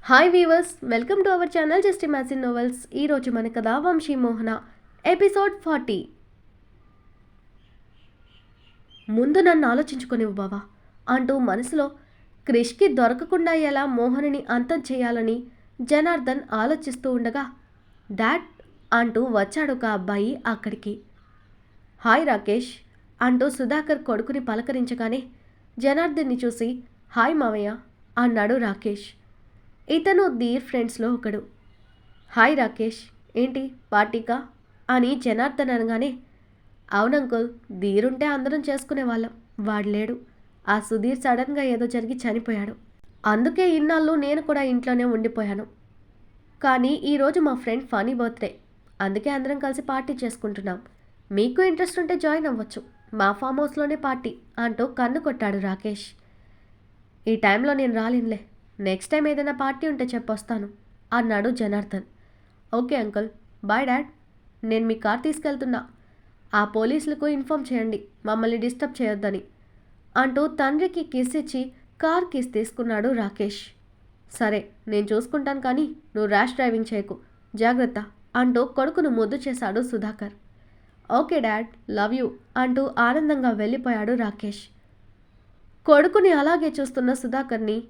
Hi weavers, welcome to our channel just imagine novels. ఈరోజు మన కథ వంశీ మోహన ఎపిసోడ్ 40. ముందు నన్ను ఆలోచించుకునేవు బావా అంటూ మనసులో క్రిష్కి దొరకకుండా ఎలా మోహన్ని అంతం చేయాలని జనార్దన్ ఆలోచిస్తూ ఉండగా డాడ్ అంటూ వచ్చాడు ఒక అబ్బాయి అక్కడికి. హాయ్ రాకేష్ అంటూ సుధాకర్ కొడుకుని పలకరించగానే జనార్దన్ని చూసి హాయ్ మావయ్య అన్నాడు రాకేష్. ఇతను ధీర్ ఫ్రెండ్స్లో ఒకడు. హాయ్ రాకేష్, ఏంటి పార్టీకా అని జనార్దన్ అనగానే అవునంకుల్, ధీరుంటే అందరం చేసుకునేవాళ్ళం, వాడు లేడు. ఆ సుధీర్ సడన్గా ఏదో జరిగి చనిపోయాడు. అందుకే ఇన్నాళ్ళు నేను కూడా ఇంట్లోనే ఉండిపోయాను. కానీ ఈరోజు మా ఫ్రెండ్ ఫనీ బర్త్డే, అందుకే అందరం కలిసి పార్టీ చేసుకుంటున్నాం. మీకు ఇంట్రెస్ట్ ఉంటే జాయిన్ అవ్వచ్చు, మా ఫామ్ హౌస్లోనే పార్టీ అంటూ కన్ను కొట్టాడు రాకేష్. ఈ టైంలో నేను రాలేనులే, నెక్స్ట్ టైం ఏదైనా పార్టీ ఉంటే చెప్పొస్తాను అన్నాడు Janardhan. Okay uncle, bye dad, నేను మీ కార్ తీసుకెళ్తున్నా. ఆ పోలీసులకు ఇన్ఫామ్ చేయండి మమ్మల్ని డిస్టర్బ్ చేయొద్దని అంటూ తండ్రికి కిస్ ఇచ్చి కార్ కిస్ తీసుకున్నాడు రాకేష్. సరే నేను చూసుకుంటాను, కానీ నువ్వు ర్యాష్ డ్రైవింగ్ చేయకు, జాగ్రత్త అంటూ కొడుకును ముద్దు చేశాడు Sudhakar. Okay dad, love you అంటూ ఆనందంగా వెళ్ళిపోయాడు రాకేష్. కొడుకుని అలాగే చూస్తున్న సుధాకర్ని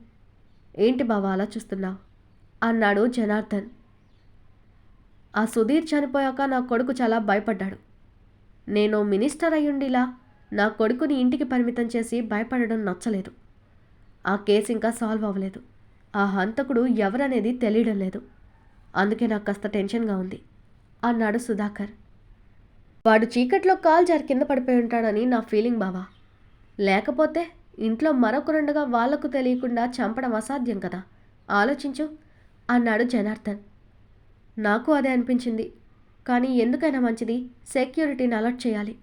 ఏంటి బావా అలా చూస్తున్నావు అన్నాడు జనార్దన్. ఆ సుధీర్ చనిపోయాక నా కొడుకు చాలా భయపడ్డాడు. నేను మినిస్టర్ అయ్యుండిలా నా కొడుకుని ఇంటికి పరిమితం చేసి భయపడడం నచ్చలేదు. ఆ కేసు ఇంకా సాల్వ్ అవ్వలేదు. ఆ హంతకుడు ఎవరనేది తెలియడం లేదు. అందుకే నాకు కాస్త టెన్షన్గా ఉంది అన్నాడు సుధాకర్. వాడు చీకట్లో కాలు జారి కింద పడిపోయి ఉంటాడని నా ఫీలింగ్ బావా. లేకపోతే ఇంట్లో మరొకరుండగా వాళ్లకు తెలియకుండా చంపడం అసాధ్యం కదా, ఆలోచించు అన్నాడు జనార్దన్. నాకు అదే అనిపించింది, కానీ ఎందుకైనా మంచిది సెక్యూరిటీని అలర్ట్ చేయాలి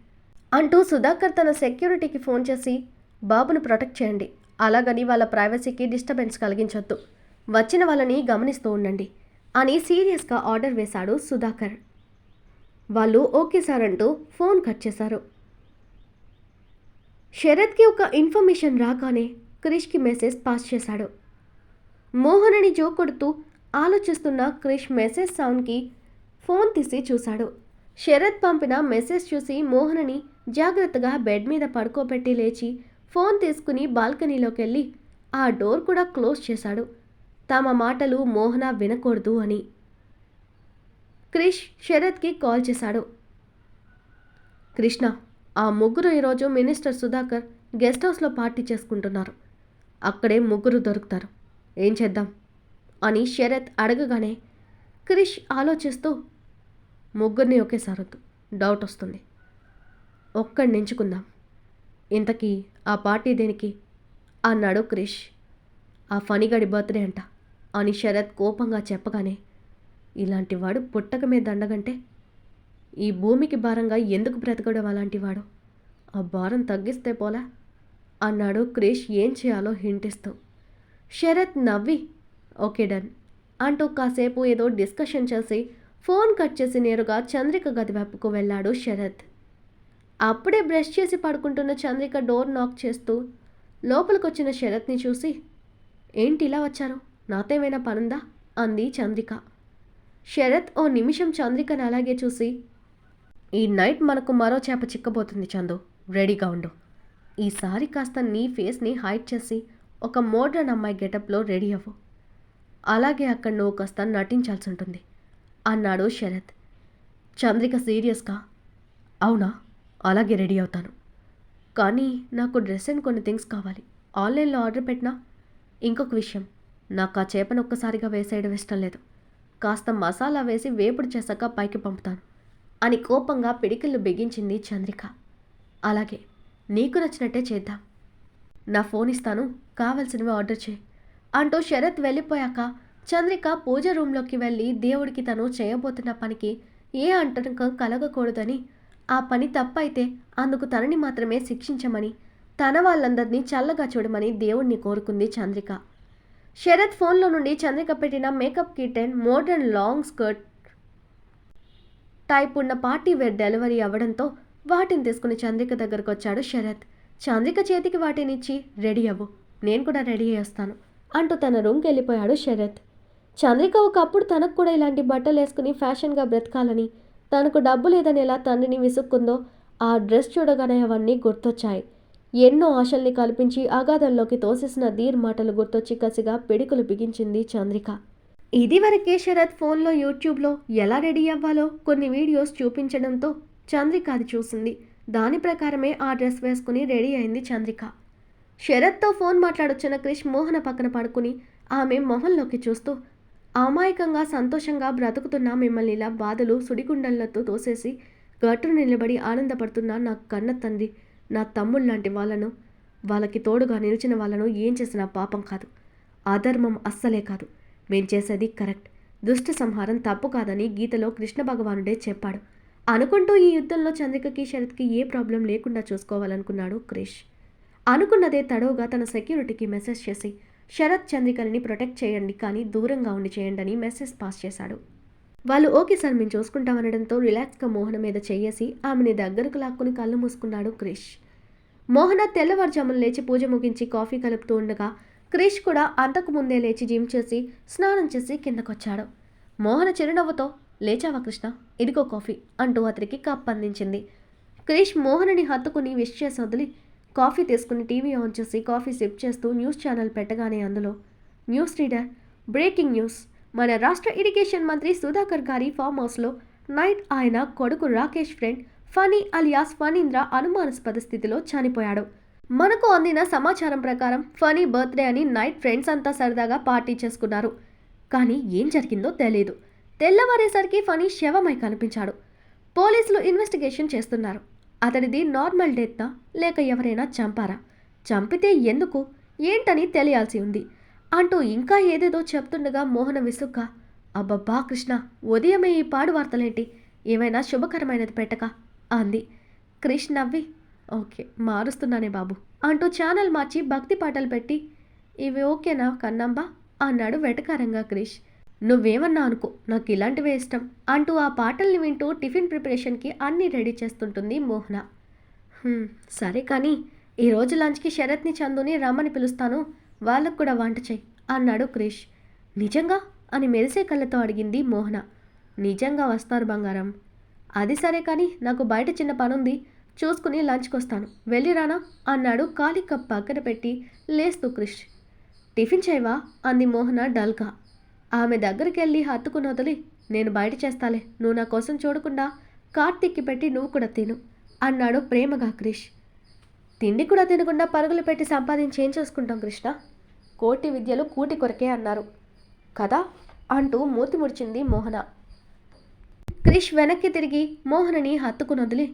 అంటూ సుధాకర్ తన సెక్యూరిటీకి ఫోన్ చేసి బాబును ప్రొటెక్ట్ చేయండి, అలాగని వాళ్ళ ప్రైవసీకి డిస్టర్బెన్స్ కలిగించొద్దు, వచ్చిన వాళ్ళని గమనిస్తూ ఉండండి అని సీరియస్గా ఆర్డర్ వేశాడు సుధాకర్. వాళ్ళు ఓకే సార్ అంటూ ఫోన్ కట్ చేశారు. శరత్కి ఒక ఇన్ఫర్మేషన్ రాగానే క్రిష్కి మెసేజ్ పాస్ చేశాడు. మోహనని జోకొడుతూ ఆలోచిస్తున్న క్రిష్ మెసేజ్ సౌండ్కి ఫోన్ తీసి చూశాడు. శరత్ పంపిన మెసేజ్ చూసి మోహనని జాగ్రత్తగా బెడ్ మీద పడుకోబెట్టి లేచి ఫోన్ తీసుకుని బాల్కనీలోకి వెళ్ళి ఆ డోర్ కూడా క్లోజ్ చేశాడు. తమ మాటలు మోహన వినకూడదు అని. క్రిష్ శరత్కి కాల్ చేశాడు. కృష్ణ, ఆ ముగ్గురు ఈరోజు మినిస్టర్ సుధాకర్ గెస్ట్ హౌస్లో పార్టీ చేసుకుంటున్నారు. అక్కడే ముగ్గురు దొరుకుతారు, ఏం చేద్దాం అని శరత్ అడగగానే క్రిష్ ఆలోచిస్తూ ముగ్గురిని ఒకేసారి వద్దు, డౌట్ వస్తుంది, ఒక్కడిని ఎంచుకుందాం. ఇంతకీ ఆ పార్టీ దేనికి అన్నాడు క్రిష్. ఆ ఫనీగడి బర్త్డే అంట అని శరత్ కోపంగా చెప్పగానే ఇలాంటి వాడు పుట్టకమే దండగంటే ఈ భూమికి భారంగా ఎందుకు బ్రతకడం అలాంటివాడు, ఆ భారం తగ్గిస్తే పోలా అన్నాడు క్రిష్ ఏం చేయాలో హింటిస్తూ. శరత్ నవ్వి ఓకే డన్ అంటూ కాసేపు ఏదో డిస్కషన్ చేసి ఫోన్ కట్ చేసి నేరుగా చంద్రిక గది వైపుకు వెళ్ళాడు శరత్. అప్పుడే బ్రష్ చేసి పడుకుంటున్న చంద్రిక డోర్ నాక్ చేస్తూ లోపలికొచ్చిన శరత్ని చూసి ఏంటి ఇలా వచ్చారు, నాతో ఏమైనా పనుందా అంది చంద్రిక. శరత్ ఓ నిమిషం చంద్రికను అలాగే చూసి ఈ నైట్ మనకు మరో చేప చిక్కబోతుంది చందు, రెడీగా ఉండు. ఈసారి కాస్త నీ ఫేస్ని హైడ్ చేసి ఒక మోడ్రన్ అమ్మాయి గెటప్లో రెడీ అవ్వు, అలాగే అక్కడ నువ్వు కాస్త నటించాల్సి ఉంటుంది అన్నాడు శరత్. చంద్రిక సీరియస్గా అవునా, అలాగే రెడీ అవుతాను, కానీ నాకు డ్రెస్ అండ్ కొన్ని థింగ్స్ కావాలి, ఆన్లైన్లో ఆర్డర్ పెట్టినా. ఇంకొక విషయం, నాకు ఆ చేపను ఒక్కసారిగా వేసేయడం ఇష్టం లేదు, కాస్త మసాలా వేసి వేపుడు చేశాక పైకి పంపుతాను అని కోపంగా పిడికిళ్ళు బిగించింది చంద్రిక. అలాగే, నీకు నచ్చినట్టే చేద్దాం, నా ఫోన్ ఇస్తాను, కావలసినవి ఆర్డర్ చేయి అంటూ శరత్ వెళ్ళిపోయాక చంద్రిక పూజ రూంలోకి వెళ్ళి దేవుడికి తను చేయబోతున్న పనికి ఏ ఆటంకం కలగకూడదని, ఆ పని తప్పైతే అందుకు తనని మాత్రమే శిక్షించమని, తన వాళ్ళందరినీ చల్లగా చూడమని దేవుణ్ణి కోరుకుంది చంద్రిక. శరత్ ఫోన్లో నుండి చంద్రిక పెట్టిన makeup kit and modern long skirt type ఉన్న పార్టీ వేర్ డెలివరీ అవ్వడంతో వాటిని తీసుకుని చంద్రిక దగ్గరకు వచ్చాడు శరత్. చంద్రిక చేతికి వాటినిచ్చి రెడీ అవ్వు, నేను కూడా రెడీ అయ్యేస్తాను అంటూ తన రూమ్కి వెళ్ళిపోయాడు శరత్. చంద్రిక ఒకప్పుడు తనకు కూడా ఇలాంటి బట్టలు వేసుకుని ఫ్యాషన్గా బ్రతకాలని, తనకు డబ్బు లేదని ఎలా తండ్రిని విసుక్కుందో ఆ డ్రెస్ చూడగానే అవన్నీ గుర్తొచ్చాయి. ఎన్నో ఆశల్ని కల్పించి అగాధంలోకి తోసేసిన ధీర్ మాటలు గుర్తొచ్చి కసిగా పిడికులు బిగించింది చంద్రిక. ఇదివరకే శరత్ ఫోన్లో యూట్యూబ్లో ఎలా రెడీ అవ్వాలో కొన్ని వీడియోస్ చూపించడంతో చంద్రిక అది చూసింది. దాని ప్రకారమే ఆ డ్రెస్ వేసుకుని రెడీ అయింది చంద్రిక. శరత్తో ఫోన్ మాట్లాడొచ్చిన క్రిష్ మోహన పక్కన పడుకుని ఆమె మొహంలోకి చూస్తూ, అమాయకంగా సంతోషంగా బ్రతుకుతున్న మిమ్మల్ని ఇలా బాధలు సుడిగుండలతో తోసేసి గట్టును నిలబడి ఆనందపడుతున్న నా కన్న తండ్రి, నా తమ్ముళ్ళలాంటి వాళ్ళను, వాళ్ళకి తోడుగా నిలిచిన వాళ్ళను ఏం చేసినా పాపం కాదు, అధర్మం అస్సలే కాదు. మేం చేసేది కరెక్ట్. దుష్ట సంహారం తప్పు కాదని గీతలో కృష్ణ భగవానుడే చెప్పాడు అనుకుంటూ ఈ యుద్ధంలో చంద్రికకి శరత్కి ఏ ప్రాబ్లం లేకుండా చూసుకోవాలనుకున్నాడు క్రిష్. అనుకున్నదే తడవుగా తన సెక్యూరిటీకి మెసేజ్ చేసి శరత్ చంద్రికని ప్రొటెక్ట్ చేయండి, కానీ దూరంగా ఉండి చేయండి అని మెసేజ్ పాస్ చేశాడు. వాళ్ళు ఓకే సార్ మేము చూసుకుంటామనడంతో రిలాక్స్గా మోహన మీద చెయ్యేసి ఆమెని దగ్గరకు లాక్కుని కళ్ళు మూసుకున్నాడు క్రిష్. మోహన తెల్లవారుజామున లేచి పూజ ముగించి కాఫీ కలుపుతూ ఉండగా క్రిష్ కూడా అంతకు ముందే లేచి జిమ్ చేసి స్నానం చేసి కిందకొచ్చాడు. మోహన చిరునవ్వుతో, లేచావా కృష్ణ, ఇదిగో కాఫీ అంటూ అతనికి కప్ అందించింది. క్రిష్ మోహనని హత్తుకుని విష్ చేసి వదిలి కాఫీ తీసుకుని టీవీ ఆన్ చేసి కాఫీ సిప్ చేస్తూ న్యూస్ ఛానల్ పెట్టగానే అందులో న్యూస్ రీడర్, బ్రేకింగ్ న్యూస్, మన రాష్ట్ర ఇరిగేషన్ మంత్రి సుధాకర్ గారి ఫామ్ హౌస్లో నైట్ ఆయన కొడుకు రాకేష్ ఫ్రెండ్ ఫనీ అలియాస్ ఫణీంద్ర అనుమానాస్పద స్థితిలో చనిపోయాడు. మనకు అందిన సమాచారం ప్రకారం ఫనీ బర్త్డే అని నైట్ ఫ్రెండ్స్ అంతా సరదాగా పార్టీ చేసుకున్నారు. కానీ ఏం జరిగిందో తెలీదు. తెల్లవారేసరికి ఫనీ శవమై కనిపించాడు. పోలీసులు ఇన్వెస్టిగేషన్ చేస్తున్నారు. అతడిది నార్మల్ డెత్నా లేక ఎవరైనా చంపారా, చంపితే ఎందుకు ఏంటని తెలియాల్సి ఉంది అంటూ ఇంకా ఏదేదో చెప్తుండగా మోహన విసుగ్గా, అబ్బబ్బా కృష్ణ, ఉదయమే ఈ పాడు వార్తలేంటి, ఏమైనా శుభకరమైనది పెట్టక అంది. క్రిష్ నవ్వి, ఓకే మారుస్తున్నానే బాబు అంటూ ఛానల్ మార్చి భక్తి పాటలు పెట్టి, ఇవి ఓకేనా కన్నంబా అన్నాడు వెటకారంగా క్రిష్. నువ్వేమన్నా అనుకో, నాకు ఇలాంటివే ఇష్టం అంటూ ఆ పాటల్ని వింటూ టిఫిన్ ప్రిపరేషన్కి అన్నీ రెడీ చేస్తుంటుంది మోహన. సరే కానీ ఈరోజు లంచ్కి శరత్ని చందుని రమ్మని పిలుస్తాను, వాళ్ళకు కూడా వంట చెయ్యి అన్నాడు క్రిష్. నిజంగా అని మెరిసే కళ్ళతో అడిగింది మోహన. నిజంగా వస్తారు బంగారం. అది సరే కానీ నాకు బయట చిన్న పనుంది, చూసుకుని లంచ్కి వస్తాను, వెళ్ళిరానా అన్నాడు ఖాళీ కప్ పక్కన పెట్టి లేస్తూ క్రిష్. టిఫిన్ చేయవా అంది మోహన డల్గా. ఆమె దగ్గరికి వెళ్ళి హత్తుకుని వదిలి, నేను బయట చేస్తాలే, నువ్వు నా కోసం చూడకుండా కార్తీక్కి పెట్టి నువ్వు కూడా తిను అన్నాడు ప్రేమగా క్రిష్. తిండి కూడా తినకుండా పరుగులు పెట్టి సంపాదించి ఏం చేసుకుంటాం కృష్ణ, కోటి విద్యలు కూటి కొరకే అన్నారు కదా అంటూ మూతి ముడిచింది మోహన. క్రిష్ వెనక్కి తిరిగి మోహనని హత్తుకుని వదిలి,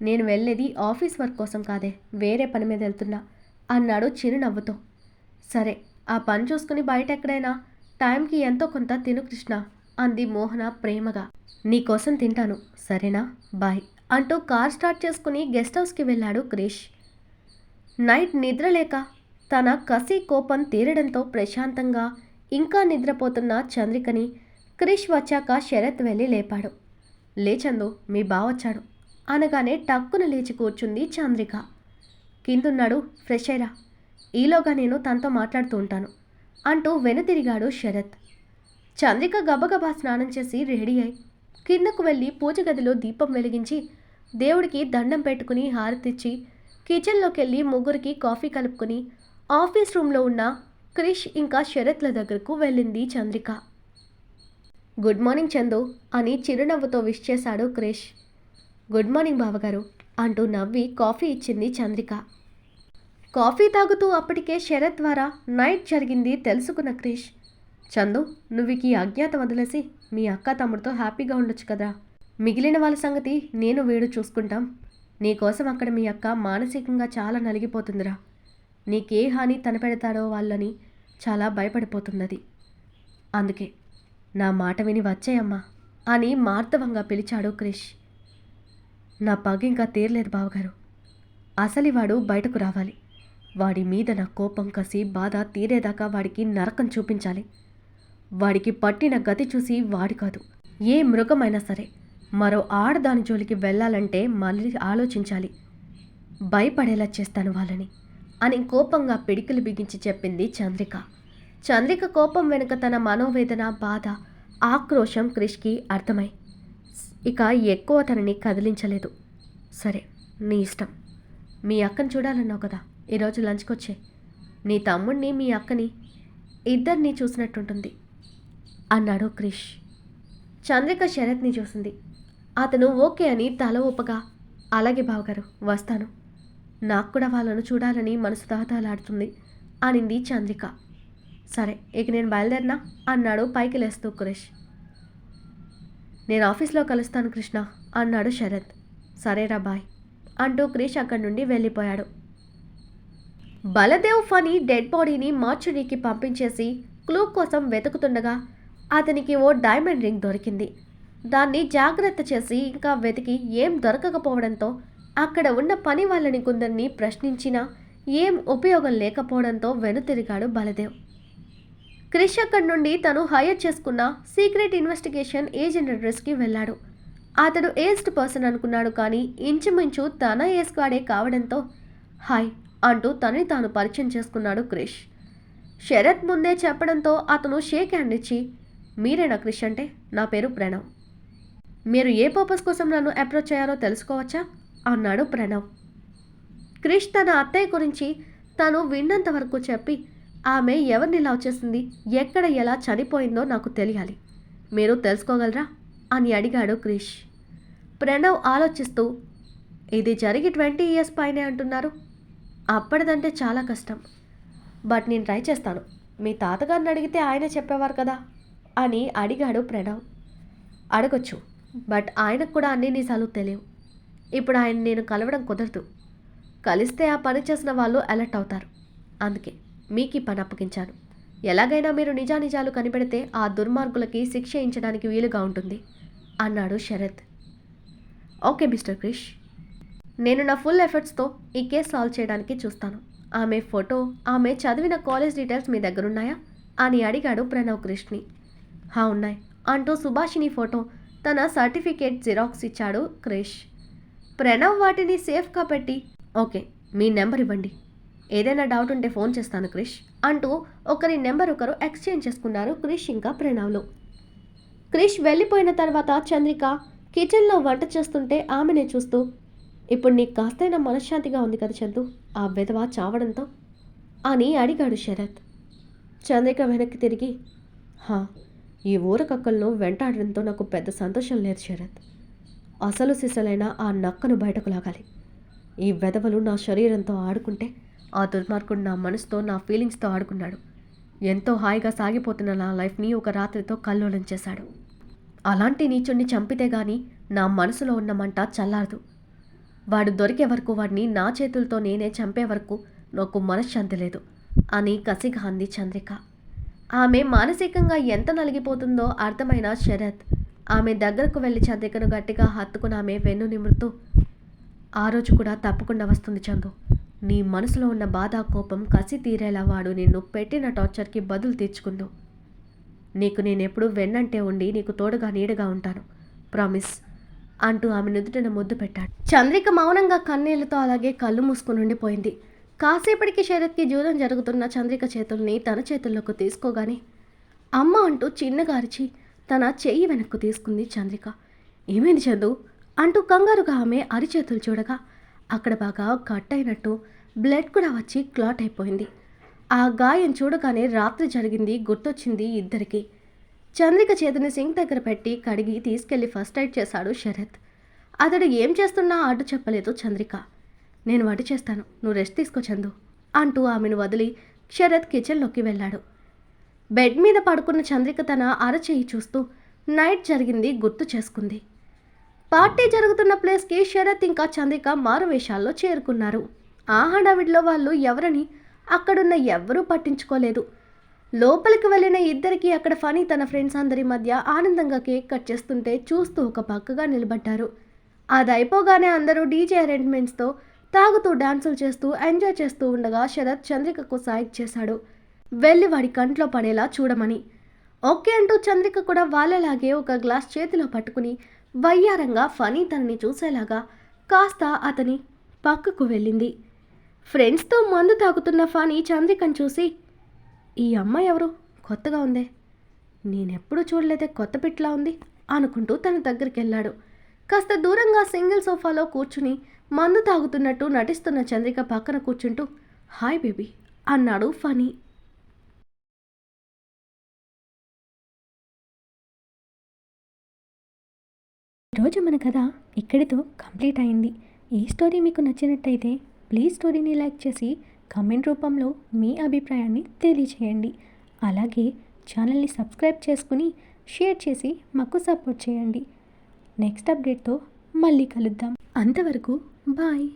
నేను వెళ్ళేది ఆఫీస్ వర్క్ కోసం కాదే, వేరే పని మీద వెళ్తున్నా అన్నాడు చిరునవ్వుతో. సరే ఆ పని చూసుకుని బయట ఎక్కడైనా టైంకి ఎంతో కొంత తిను కృష్ణ అంది మోహన ప్రేమగా. నీకోసం తింటాను సరేనా, బాయ్ అంటూ కార్ స్టార్ట్ చేసుకుని గెస్ట్ హౌస్కి వెళ్ళాడు క్రిష్. నైట్ నిద్రలేక తన కసి కోపం తీరడంతో ప్రశాంతంగా ఇంకా నిద్రపోతున్న చంద్రికని క్రిష్ వచ్చాక శరత్ వెళ్ళి లేపాడు. లేచందు మీ బావొచ్చాడు అనగానే టక్కున లేచి కూర్చుంది చంద్రిక. కిందున్నాడు, ఫ్రెష్ అయ్యరా, ఈలోగా నేను తనతో మాట్లాడుతూ ఉంటాను అంటూ వెనుతిరిగాడు శరత్. చంద్రిక గబగబా స్నానం చేసి రెడీ అయి కిందకు వెళ్ళి పూజ గదిలో దీపం వెలిగించి దేవుడికి దండం పెట్టుకుని హారతిచ్చి కిచెన్లోకి వెళ్ళి ముగ్గురికి కాఫీ కలుపుకొని ఆఫీస్ రూమ్లో ఉన్న క్రిష్ ఇంకా శరత్ల దగ్గరకు వెళ్ళింది చంద్రిక. గుడ్ మార్నింగ్ చందు అని చిరునవ్వుతో విష్ చేశాడు క్రిష్. గుడ్ మార్నింగ్ బావగారు అంటూ నవ్వి కాఫీ ఇచ్చింది చంద్రిక. కాఫీ తాగుతూ అప్పటికే శరత్ ద్వారా నైట్ జరిగింది తెలుసుకున్న క్రిష్, చందు నువ్వుకి అజ్ఞాత వదిలేసి మీ అక్క తమ్ముడితో హ్యాపీగా ఉండొచ్చు కదా, మిగిలిన వాళ్ళ సంగతి నేను వీడు చూసుకుంటాం, నీకోసం అక్కడ మీ అక్క మానసికంగా చాలా నలిగిపోతుందిరా, నీకే హాని తనపెడతాడో వాళ్ళని చాలా భయపడిపోతున్నది, అందుకే నా మాట విని వచ్చేయమ్మా అని మార్దవంగా పిలిచాడు క్రిష్. నా పగ ఇంకా తీరలేదు బావగారు, అసలు వాడు బయటకు రావాలి, వాడి మీద నా కోపం కసి బాధ తీరేదాకా వాడికి నరకం చూపించాలి, వాడికి పట్టిన గతి చూసి వాడి కాదు ఏ మృగమైనా సరే మరో ఆడదాని జోలికి వెళ్ళాలంటే మళ్ళీ ఆలోచించాలి, భయపడేలా చేస్తాను వాళ్ళని అని కోపంగా పిడికిలు బిగించి చెప్పింది చంద్రిక. చంద్రిక కోపం వెనుక తన మనోవేదన, బాధ, ఆక్రోశం క్రిష్కి అర్థమై ఇక ఎక్కువ తనని కదిలించలేదు. సరే, నీ ఇష్టం. మీ అక్కని చూడాలన్నావు కదా, ఈరోజు లంచ్కొచ్చే. నీ తమ్ముడిని, మీ అక్కని ఇద్దరిని చూసినట్టుంటుంది అన్నాడు క్రిష్. చంద్రిక శరత్ని చూసింది. అతను ఓకే అని తల ఊపగా, అలాగే బావగారు, వస్తాను. నాకు కూడా వాళ్ళను చూడాలని మనసు తహతహలాడుతుంది అనింది చంద్రిక. సరే, ఇక నేను బయలుదేరినా అన్నాడు పైకి లేస్తూ క్రిష్. నేను ఆఫీస్లో కలుస్తాను కృష్ణ అన్నాడు శరత్. సరేరా బాయ్ అంటూ క్రిష్ అక్కడి నుండి వెళ్ళిపోయాడు. బలదేవ్ ఫనీ డెడ్ బాడీని మార్చురీకి పంపించేసి క్లూ కోసం వెతుకుతుండగా అతనికి ఓ డైమండ్ రింగ్ దొరికింది. దాన్ని జాగ్రత్త చేసి ఇంకా వెతికి ఏం దొరకకపోవడంతో అక్కడ ఉన్న పని వాళ్ళని కొందరిని ప్రశ్నించినా ఏం ఉపయోగం లేకపోవడంతో వెనుతిరిగాడు బలదేవ్. క్రిష్ అక్కడి నుండి తను హైర్ చేసుకున్న సీక్రెట్ ఇన్వెస్టిగేషన్ ఏజెంట్ అడ్రస్కి వెళ్ళాడు. అతడు ఏజ్డ్ పర్సన్ అనుకున్నాడు, కానీ ఇంచుమించు తన ఏజ్ వాడే కావడంతో హాయ్ అంటూ తనని తాను పరిచయం చేసుకున్నాడు క్రిష్. శరత్ ముందే చెప్పడంతో అతను షేక్ హ్యాండ్ ఇచ్చి, మీరేనా క్రిష్ అంటే? నా పేరు ప్రణవ్. మీరు ఏ పర్పస్ కోసం నన్ను అప్రోచ్ అయ్యారో తెలుసుకోవచ్చా అన్నాడు ప్రణవ్. క్రిష్ తన అత్తయ్య గురించి తను విన్నంత వరకు చెప్పి, ఆమె ఎవరిని లవ్ చేసింది, ఎక్కడ ఎలా చనిపోయిందో నాకు తెలియాలి, మీరు తెలుసుకోగలరా అని అడిగాడు క్రిష్. ప్రణవ్ ఆలోచిస్తూ, ఇది జరిగి 20 years పైనే అంటున్నారు. అప్పటిదంటే చాలా కష్టం, బట్ నేను ట్రై చేస్తాను. మీ తాతగారిని అడిగితే ఆయనే చెప్పేవారు కదా అని అడిగాడు ప్రణవ్. అడగొచ్చు, బట్ ఆయనకు కూడా అన్ని నిజాలు తెలియవు. ఇప్పుడు ఆయన నేను కలవడం కుదరదు. కలిస్తే ఆ పని చేసిన వాళ్ళు అలర్ట్ అవుతారు. అందుకే మీకు ఈ పని అప్పగించాను. ఎలాగైనా మీరు నిజానిజాలు కనిపెడితే ఆ దుర్మార్గులకి శిక్ష వేయించడానికి వీలుగా ఉంటుంది అన్నాడు శరత్. ఓకే మిస్టర్ క్రిష్, నేను నా ఫుల్ ఎఫర్ట్స్తో ఈ కేసు సాల్వ్ చేయడానికి చూస్తాను. ఆమె ఫోటో, ఆమె చదివిన కాలేజ్ డీటెయిల్స్ మీ దగ్గరున్నాయా అని అడిగాడు ప్రణవ్ క్రిష్ని. ఉన్నాయి అంటూ సుభాషిని ఫోటో, తన సర్టిఫికేట్ జిరాక్స్ ఇచ్చాడు క్రిష్. ప్రణవ్ వాటిని సేఫ్గా పెట్టి, ఓకే మీ నెంబర్ ఇవ్వండి, ఏదైనా డౌట్ ఉంటే ఫోన్ చేస్తాను క్రిష్ అంటూ ఒకరి నెంబర్ ఒకరు ఎక్స్చేంజ్ చేసుకున్నారు క్రిష్ ఇంకా ప్రణవ్లు. క్రిష్ వెళ్ళిపోయిన తర్వాత చంద్రిక కిచెన్లో వంట చేస్తుంటే ఆమెనే చూస్తూ, ఇప్పుడు నీకు కాస్తైనా మనశ్శాంతిగా ఉంది కదా చందు, ఆ వెధవ చావడంతో అని అడిగాడు శరత్. చంద్రిక వెనక్కి తిరిగి, ఈ ఊరకక్కలను వెంటాడడంతో నాకు పెద్ద సంతోషం లేదు శరత్. అసలు సిసలైన ఆ నక్కను బయటకు లాగాలి. ఈ వెధవలు నా శరీరంతో ఆడుకుంటే ఆ దుర్మార్గుడు నా మనసుతో, నా ఫీలింగ్స్తో ఆడుకున్నాడు. ఎంతో హాయిగా సాగిపోతున్న నా లైఫ్ని ఒక రాత్రితో కల్లోలం చేశాడు. అలాంటి నీచుణ్ణి చంపితే గాని నా మనసులో ఉన్న మంట చల్లారదు. వాడు దొరికే వరకు, వాడిని నా చేతులతో నేనే చంపే వరకు నాకు మనశ్శాంతి లేదు అని కసిగా అంది చంద్రిక. ఆమె మానసికంగా ఎంత నలిగిపోతుందో అర్థమైన శరత్ ఆమె దగ్గరకు వెళ్ళి చంద్రికను గట్టిగా హత్తుకుని ఆమె వెన్ను నిమురుతూ, ఆ రోజు కూడా తప్పకుండా వస్తుంది చందు. నీ మనసులో ఉన్న బాధ, కోపం, కసి తీరేలా వాడు నిన్ను పెట్టిన టార్చర్కి బదులు తీర్చుకుందు. నీకు నేనెప్పుడు వెన్నంటే ఉండి నీకు తోడుగా నీడగా ఉంటాను, ప్రామిస్ అంటూ ఆమె నుదుటిన ముద్దు పెట్టాడు. చంద్రిక మౌనంగా కన్నీళ్లతో అలాగే కళ్ళు మూసుకుని ఉండిపోయింది. కాసేపటికి శరత్కి జూదం జరుగుతున్న చంద్రిక చేతుల్ని తన చేతుల్లోకి తీసుకోగానే అమ్మ అంటూ చిన్నగా అరిచి తన చెయ్యి వెనక్కు తీసుకుంది చంద్రిక. ఏమైంది చందు అంటూ కంగారుగా ఆమె అరిచేతులు చూడగా అక్కడ బాగా కట్ అయినట్టు బ్లడ్ కూడా వచ్చి క్లాట్ అయిపోయింది. ఆ గాయం చూడగానే రాత్రి జరిగింది గుర్తొచ్చింది ఇద్దరికి. చంద్రిక చేతిని సింక్ దగ్గర పెట్టి కడిగి తీసుకెళ్లి ఫస్ట్ ఎయిడ్ చేశాడు శరత్. అతడు ఏం చేస్తున్నా అడ్డు చెప్పలేదు చంద్రిక. నేను వంట చేస్తాను, నువ్వు రెస్ట్ తీసుకో చందు అంటూ ఆమెను వదిలి శరత్ కిచెన్లోకి వెళ్ళాడు. బెడ్ మీద పడుకున్న చంద్రిక తన అరచేయి చూస్తూ నైట్ జరిగింది గుర్తు చేసుకుంది. పార్టీ జరుగుతున్న ప్లేస్కి శరత్ ఇంకా చంద్రిక మారువేషాల్లో చేరుకున్నారు. ఆ హడావిడిలో వాళ్ళు ఎవరని అక్కడున్న ఎవ్వరూ పట్టించుకోలేదు. లోపలికి వెళ్ళిన ఇద్దరికి అక్కడ ఫనీ తన ఫ్రెండ్స్ అందరి మధ్య ఆనందంగా కేక్ కట్ చేస్తుంటే చూస్తూ ఒక పక్కగా నిలబడ్డారు. అది అయిపోగానే అందరూ డీజే అరేంజ్మెంట్స్తో తాగుతూ డాన్సులు చేస్తూ ఎంజాయ్ చేస్తూ ఉండగా శరత్ చంద్రికకు సాయం చేశాడు, వెళ్ళి వాడి కంట్లో పడేలా చూడమని. ఓకే అంటూ చంద్రిక కూడా వాళ్ళలాగే ఒక గ్లాస్ చేతిలో పట్టుకుని వయ్యారంగా ఫనీ తనని చూసేలాగా కాస్త అతని పక్కకు వెళ్ళింది. ఫ్రెండ్స్తో మందు తాగుతున్న ఫనీ చంద్రికను చూసి, ఈ అమ్మాయి ఎవరు, కొత్తగా ఉందే, నేనెప్పుడు చూడలేదే, కొత్త పిట్లా ఉంది అనుకుంటూ తన దగ్గరికి వెళ్ళాడు. కాస్త దూరంగా సింగిల్ సోఫాలో కూర్చుని మందు తాగుతున్నట్టు నటిస్తున్న చంద్రిక పక్కన కూర్చుంటూ హాయ్ బేబీ అన్నాడు ఫనీ. ఈరోజు మన కథ ఇక్కడితో కంప్లీట్ అయింది. ఈ స్టోరీ మీకు నచ్చినట్టయితే ప్లీజ్ స్టోరీని లైక్ చేసి కామెంట్ రూపంలో మీ అభిప్రాయాన్ని తెలియచేయండి. అలాగే ఛానల్ని సబ్స్క్రైబ్ చేసుకుని షేర్ చేసి మాకు సపోర్ట్ చేయండి. నెక్స్ట్ అప్డేట్తో మళ్ళీ కలుద్దాం. అంతవరకు బాయ్.